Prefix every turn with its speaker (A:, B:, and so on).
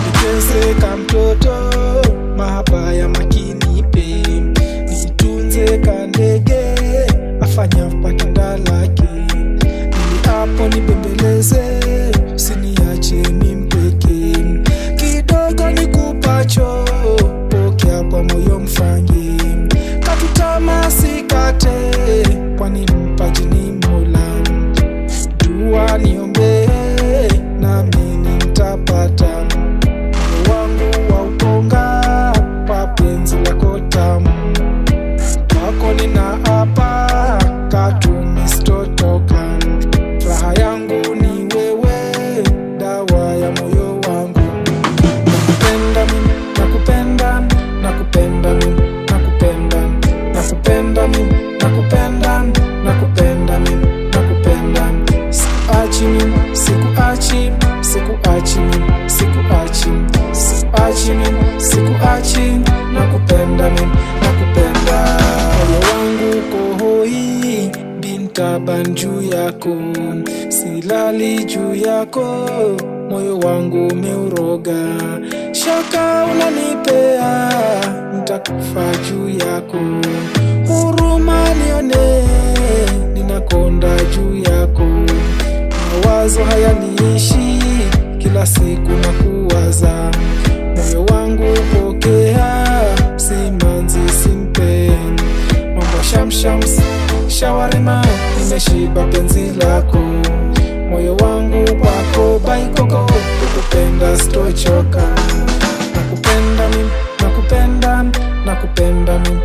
A: Nicheze mtoto, mahaba ya makinipe, nitunze kandege, afanya mpaka lake, ili hapo nibembeleze, usiniache mimi mpeke, kidogo nikupacho, pokea kwa moyo mfanyi, katutama sikate, kwani mpaji ni Mola, dua niombe nami nitapata, wangu wa uponga kwa penzi lako tamu, wako ninaapa katu sitotoka, furaha yangu ni wewe, dawa ya moyo wangu, nakupenda mimi, nakupenda, nakupenda mimi, nakupenda, nakupenda mimi, nakupenda, nakupenda mimi, nakupenda, sikuachi mimi, sikuachi, sikuachi mimi, sikuachi, sikuachi mimi, sikuachi, nakupenda mimi, nakupenda, moyo wangu uko hoi, bintaban juu yako, silali juu yako, moyo wangu umeuroga, shaka unanipea, nitakufa juu yako, huruma nione, ninakonda juu yako, mawazo hayaniishi, kila siku nakuwaza, moyo wangu pokea, simanzi simpeni, mambo shamshams shawarima, nimeshiba penzi lako, moyo wangu kwako baikoko, kukupenda sitochoka, nakupenda mimi, nakupenda, nakupenda mimi.